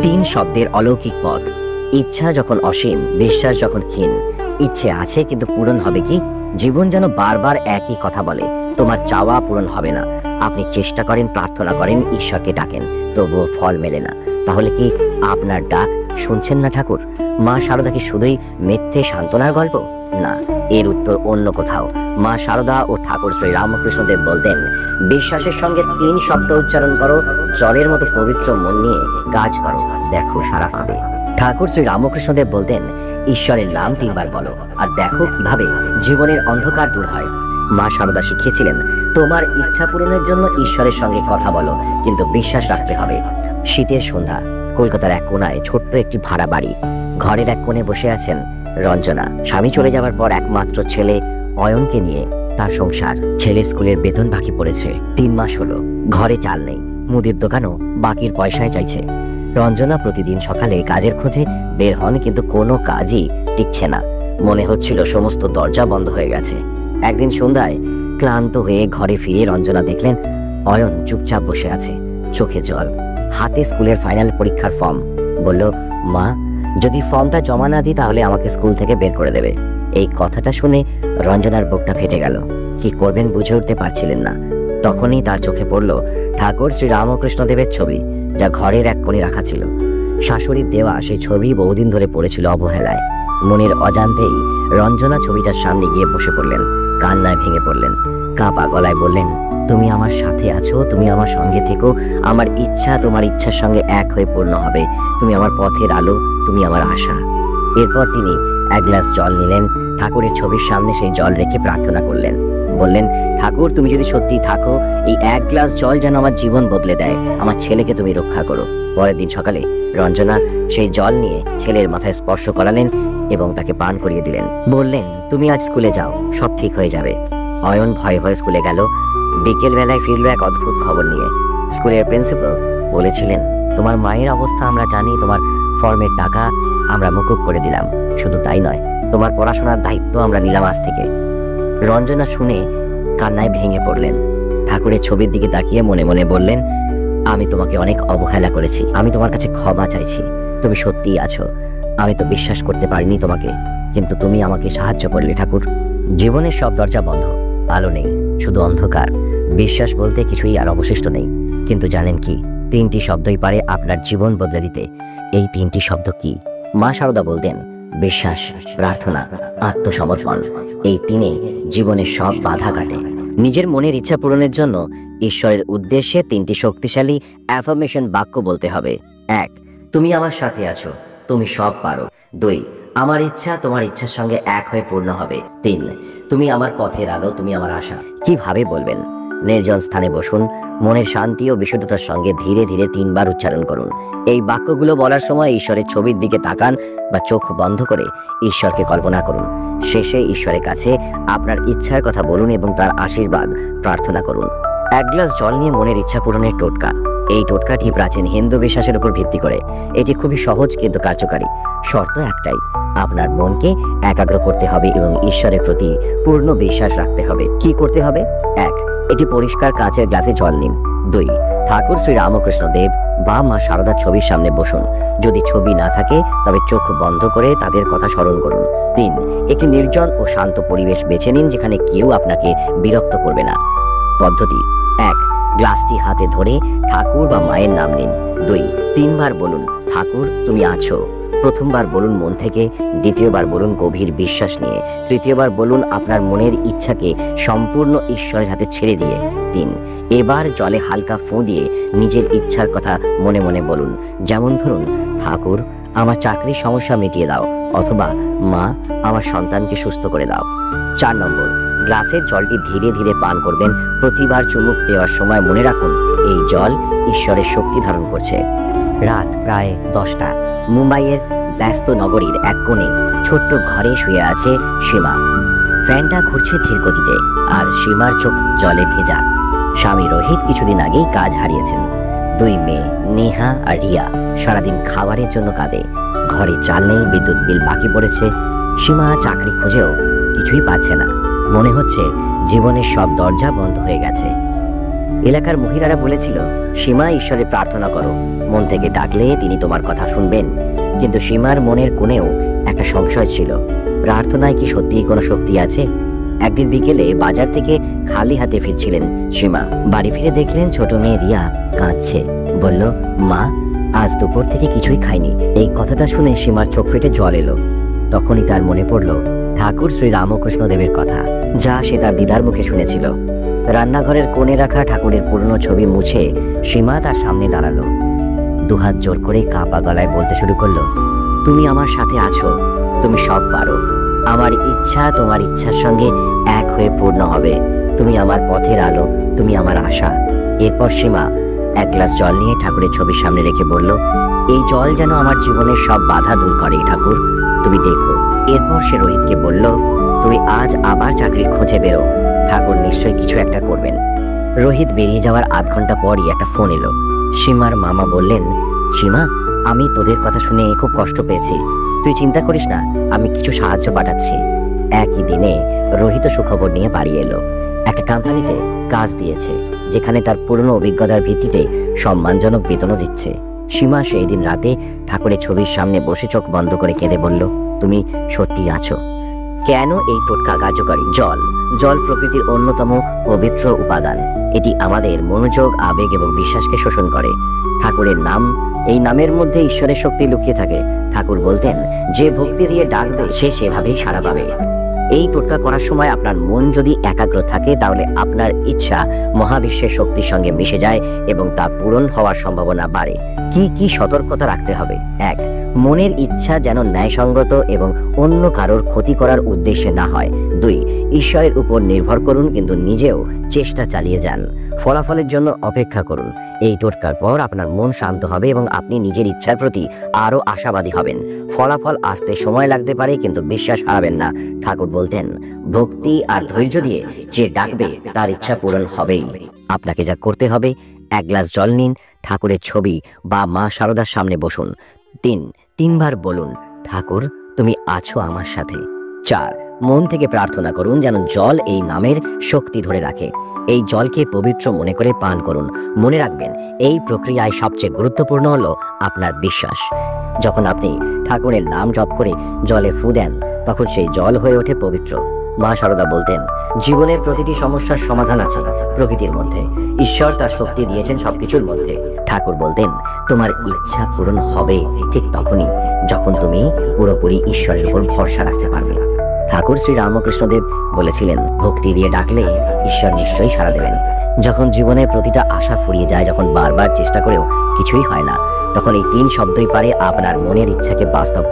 তিন শব্দের অলৌকিক পথ। ইচ্ছা যখন অসীম, বিশ্বাস যখন ক্ষীণ। ইচ্ছে আছে কিন্তু পূরণ হবে কি? জীবন যেন বারবার একই কথা বলে, তোমার চাওয়া পূরণ হবে না। আপনি চেষ্টা করেন, প্রার্থনা করেন, ঈশ্বরকে ডাকেন, তবুও ফল মেলে না। তাহলে কি আপনার ডাক শুনছেন না ঠাকুর? মা শারদা কি শুধুই মিথ্যে সান্ত্বনার গল্প? না, এর উত্তর অন্য কোথাও। মা শারদা ও ঠাকুর শ্রী রামকৃষ্ণদেব বলতেন, বিশ্বাসের সঙ্গে তিন শব্দ উচ্চারণ করো, জলের মতো পবিত্র মন নিয়ে কাজ করো, দেখো সারা পাবে। ঠাকুর শ্রী রামকৃষ্ণদেব বলতেন, ঈশ্বরের নাম তিনবার বলো আর দেখো কিভাবে জীবনের অন্ধকার দূর হয়। মা শারদা শিখিয়েছিলেন, তোমার ইচ্ছা পূরণের জন্য ঈশ্বরের সঙ্গে কথা বলো, কিন্তু বিশ্বাস রাখতে হবে। শীতের সন্ধ্যা, কলকাতার এক কোনায় ছোট্ট একটি ভাড়া বাড়ি। ঘরের এক কোণে বসে আছেন রঞ্জনা। স্বামী চলে যাওয়ার পর একমাত্র ছেলে অয়নকে নিয়ে তার সংসার। ছেলের স্কুলের বেতন বাকি পড়েছে, 3 মাস হলো। ঘরে চাল নেই, মুদির দোকানও বাকির পয়সায় চাইছে। রঞ্জনা প্রতিদিন সকালে কাজের খোঁজে বের হন, কিন্তু কোনো কাজই টিকছে না। মনে হচ্ছিল সমস্ত দরজা বন্ধ হয়ে গেছে। একদিন সন্ধ্যায় ক্লান্ত হয়ে ঘরে ফিরে রঞ্জনা দেখলেন অয়ন চুপচাপ বসে আছে, চোখে জল, হাতে স্কুলের ফাইনাল পরীক্ষার ফর্ম। বলল, মা, যদি ফর্মটা জমা না দিই তাহলে আমাকে স্কুল থেকে বের করে দেবে। এই কথাটা শুনে রঞ্জনার বুকটা ফেটে গেল। কি করবেন বুঝে উঠতে পারছিলেন না। তখনই তার চোখে পড়ল ঠাকুর শ্রী রামকৃষ্ণদেবের ছবি, যা ঘরের এক কোণে রাখা ছিল। শাশুড়ির দেওয়া সেই ছবি বহুদিন ধরে পড়েছিল অবহেলায়। মনের অজান্তেই রঞ্জনা ছবিটার সামনে গিয়ে বসে পড়লেন, কান্নায় ভেঙে পড়লেন। কাঁপা গলায় বললেন, তুমি আমার সাথে আছো, তুমি আমার সঙ্গে থেকো, আমার ইচ্ছা তোমার ইচ্ছার সঙ্গে এক হয়ে পূর্ণ হবে। তুমি আমার পথের আলো, তুমি আমার আশা। এরপর তিনি এক গ্লাস জল নিলেন, ঠাকুরের ছবির সামনে সেই জল রেখে প্রার্থনা করলেন। বললেন, ঠাকুর, তুমি যদি সত্যি থাকো, এই এক গ্লাস জল যেন আমার জীবন বদলে দেয়, আমার ছেলেকে তুমি রক্ষা করো। পরের দিন সকালে রঞ্জনা সেই জল নিয়ে ছেলের মাথায় স্পর্শ করালেন এবং তাকে পান করিয়ে দিলেন। বললেন, তুমি আজ স্কুলে যাও, সব ঠিক হয়ে যাবে। অয়ন ভয়ে ভয়ে স্কুলে গেল। বিকেল বেলায় ফিরল এক অদ্ভুত খবর নিয়ে। স্কুলের প্রিন্সিপাল বলেছিলেন, তোমার মায়ের অবস্থা আমরা জানি, তোমার ফর্মের টাকা আমরা মুকুব করে দিলাম। শুধু তাই নয়, তোমার পড়াশোনার দায়িত্ব আমরা নিলাম আজ থেকে। রঞ্জনা শুনে কান্নায় ভেঙে পড়লেন। ঠাকুরের ছবির দিকে তাকিয়ে মনে মনে বললেন, আমি তোমাকে অনেক অবহেলা করেছি, আমি তোমার কাছে ক্ষমা চাইছি। তুমি সত্যিই আছো, আমি তো বিশ্বাস করতে পারিনি তোমাকে, কিন্তু তুমি আমাকে সাহায্য করলে ঠাকুর। জীবনের সব দরজা বন্ধ, আলো নেই, শুধু অন্ধকার। বিশ্বাস বলতে কিছুই আর অবশিষ্ট নেই। কিন্তু জানেন কি, 3টি শব্দই পারে আপনার জীবন বদলে দিতে। এই 3টি শব্দ কি? মা শারদা বলতেন, বিশ্বাস, প্রার্থনা, আত্মসমর্পণ। এই 3 জীবনের সব বাধা কাটে। নিজের মনের ইচ্ছা পূরণের জন্য ঈশ্বরের উদ্দেশ্যে 3টি শক্তিশালী অ্যাফার্মেশন বাক্য বলতে হবে। 1, তুমি আমার সাথে আছো, তুমি সব পারো। 2, আমার ইচ্ছা তোমার ইচ্ছার সঙ্গে এক হয়ে পূর্ণ হবে। 3, তুমি আমার পথের আলো, তুমি আমার আশা। কিভাবে বলবেন? নির্জন স্থানে বসুন, মনের শান্তি ও বিশুদ্ধতার সঙ্গে ধীরে ধীরে 3 বার উচ্চারণ করুন। এই বাক্যগুলো বলার সময় ঈশ্বরের ছবির দিকে তাকান বা চোখ বন্ধ করে ঈশ্বরকে কল্পনা করুন। শেষে ঈশ্বরের কাছে আপনার ইচ্ছার কথা বলুন এবং তার আশীর্বাদ প্রার্থনা করুন। 1 গ্লাস জল নিয়ে মনের ইচ্ছা পূরণের টোটকা। এই টোটকাটি প্রাচীন হিন্দু বিশ্বাসের উপর ভিত্তি করে। এটি খুবই সহজ কিন্তু কার্যকারী। শর্ত একটাই, আপনার মনকে একাগ্র করতে হবে এবং ঈশ্বরের প্রতি পূর্ণ বিশ্বাস রাখতে হবে। কি করতে হবে? 1, এটি পরিষ্কার কাঁচের গ্লাসে জল নিন। 2, ঠাকুর শ্রী রামকৃষ্ণ দেব বা মা শারদার ছবির সামনে বসুন। যদি ছবি না থাকে তবে চোখ বন্ধ করে তাদের কথা স্মরণ করুন। 3, একটি নির্জন ও শান্ত পরিবেশ বেছে নিন যেখানে কেউ আপনাকে বিরক্ত করবে না। পদ্ধতি: 1, গ্লাসটি হাতে ধরে ঠাকুর বা মায়ের নাম নিন। 2, 3 বার বলুন, ঠাকুর তুমি আছো। প্রথমবার বলুন মন থেকে, দ্বিতীয়বার বলুন গভীর বিশ্বাস নিয়ে, তৃতীয়বার বলুন আপনার মনের ইচ্ছাকে সম্পূর্ণ ঈশ্বরের হাতে ছেড়ে দিয়ে। 3, এবার জলে হালকা ফোঁ দিয়ে নিজের ইচ্ছার কথা মনে মনে বলুন। যেমন ধরুন, ঠাকুর আমার চাকরির সমস্যা মিটিয়ে দাও, অথবা মা আমার সন্তানকে সুস্থ করে দাও। 4 নম্বর, গ্লাসের জলটি ধীরে ধীরে পান করবেন। প্রতিবার চুমুক দেওয়ার সময় মনে রাখুন এই জল ঈশ্বরের শক্তি ধারণ করছে। রাত প্রায় 10টা। মুম্বাইয়ের ব্যস্ত নগরীর এক কোণে ছোট্ট ঘরে শুয়ে আছে সীমা। ফ্যানটা ঘুরছে ধীর গতিতে আর সীমার চোখ জলে ভেজা। স্বামী রোহিত কিছুদিন আগেই কাজ হারিয়েছেন। 2 মেয়ে নেহা আর রিয়া সারাদিন খাবারের জন্য কাঁদে। ঘরে চাল নেই, বিদ্যুৎ বিল বাকি পড়েছে। সীমা চাকরি খুঁজেও কিছুই পাচ্ছে না। মনে হচ্ছে জীবনের সব দরজা বন্ধ হয়ে গেছে। এলাকার মহিলারা বলেছিল, সীমা ঈশ্বরে প্রার্থনা করো, মন থেকে ডাকলে তিনি তোমার কথা শুনবেন। কিন্তু সীমার মনের কোণেও একটা সংশয় ছিল, প্রার্থনায় কি সত্যিই কোনো শক্তি আছে? একদিন বিকেলে বাজার থেকে খালি হাতে ফিরছিলেন সীমা। বাড়ি ফিরে দেখলেন ছোট মেয়ে রিয়া কাঁদছে। বলল, মা, আজ দুপুর থেকে কিছুই খাইনি। এই কথাটা শুনে সীমার চোখ ফেটে জল এলো। তখনই তার মনে পড়ল ঠাকুর শ্রী রামকৃষ্ণ দেবের কথা, যা সে তার দিদার মুখে শুনেছিল। রান্নাঘরের কোণে রাখা ঠাকুরের পুরনো ছবি মুছে সীমা তার সামনে দাঁড়ালো। দুহাত জোর করে কাঁপা গলায় বলতে শুরু করলো, তুমি আমার সাথে আছো, তুমি সব পারো। আমার ইচ্ছা তোমার ইচ্ছার সঙ্গে এক হয়ে পূর্ণ হবে। তুমি আমার পথের আলো, তুমি আমার আশা। এরপর সীমা এক গ্লাস জল নিয়ে ঠাকুরের ছবির সামনে রেখে বলল, এই জল যেন আমার জীবনের সব বাধা দূর করে ঠাকুর, তুমি দেখো। এরপর সে রোহিতকে বলল, তুমি আজ আবার চাকরির খোঁজে বেরো, ঠাকুর নিশ্চয়ই কিছু একটা করবেন। রোহিত বেরিয়ে যাওয়ার আধ ঘন্টা পরই একটা ফোন এলো। সীমার মামা বললেন, সীমা, আমি তোদের কথা শুনে খুব কষ্ট পেয়েছি, তুই চিন্তা করিস না, আমি কিছু সাহায্য পাঠাচ্ছি। একই দিনে রোহিত সুখবর নিয়ে বাড়ি এলো। একটা কোম্পানিতে কাজ দিয়েছে, যেখানে তার পুরনো অভিজ্ঞতার ভিত্তিতে সম্মানজনক বেতনও দিচ্ছে। সীমা সেই দিন রাতে ঠাকুরের ছবির সামনে বসে চোখ বন্ধ করে কেঁদে বলল, তুমি সত্যি আছো। কেন এই টোটকা কার্যকরী? জল প্রকৃতির অন্যতম পবিত্র উপাদান। এটি আমাদের মনোযোগ, আবেগ এবং বিশ্বাসকে শোষণ করে। ঠাকুরের নাম, এই নামের মধ্যে ঈশ্বরের শক্তি লুকিয়ে থাকে। ঠাকুর বলতেন, যে ভক্তি দিয়ে ডাকবে সে সেভাবেই সাড়া পাবে। এই টোটকা করার সময় আপনার মন যদি একাগ্র থাকে, তাহলে আপনার ইচ্ছা মহাবিশ্বের শক্তির সঙ্গে মিশে যায় এবং তা পূরণ হওয়ার সম্ভাবনা বাড়ে। কি কি সতর্কতা রাখতে হবে? 1. মনের ইচ্ছা যেন ন্যায়সঙ্গত এবং অন্য কারোর ক্ষতি করার উদ্দেশ্যে না হয়। 2. ঈশ্বরের উপর নির্ভর করুন, কিন্তু নিজেও চেষ্টা চালিয়ে যান। ফলাফলের জন্য অপেক্ষা করুন। এই টোটকার পর আপনার মন শান্ত হবে এবং আপনি নিজের ইচ্ছার প্রতি আরও আশাবাদী হবেন। ফলাফল আসতে সময় লাগতে পারে, কিন্তু বিশ্বাস হারাবেন না। ঠাকুর বলতেন, ভক্তি আর ধৈর্য দিয়ে যে ডাকবে তার ইচ্ছা পূরণ হবেই। আপনাকে যা করতে হবে, এক গ্লাস জল নিন, ঠাকুরের ছবি বা মা শারদার সামনে বসুন। 3বার বলুন, ঠাকুর তুমি আছো আমার সাথে। 4. মন থেকে প্রার্থনা করুন যেন জল এই নামের শক্তি ধরে রাখে। এই জলকে পবিত্র মনে করে পান করুন। মনে রাখবেন, এই প্রক্রিয়ায় সবচেয়ে গুরুত্বপূর্ণ হলো আপনার বিশ্বাস। যখন আপনি ঠাকুরের নাম জপ করে জলে ফু দেন, তখন সেই জল হয়ে ওঠে পবিত্র। মা শারদা বলতেন, জীবনের প্রতিটি সমস্যার সমাধান আছে প্রকৃতির মধ্যে। ঈশ্বর তার শক্তি দিয়েছেন সবকিছুর মধ্যে। ঠাকুর বলতেন, তোমার ইচ্ছা পূরণ হবে ঠিক তখনই যখন তুমি পুরোপুরি ঈশ্বরের উপর ভরসা রাখতে পারবে। ঠাকুর শ্রী রামকৃষ্ণদেব বলেছিলেন, ভক্তি দিয়ে ডাকলে ঈশ্বর নিশ্চয়ই সাড়া দেবেন। যখন জীবনের প্রতিটা আশা ফুরিয়ে যায়, যখন বারবার চেষ্টা করেও কিছুই হয় না, তখন এই 3 শব্দই পারে আপনার মনের ইচ্ছাকে বাস্তব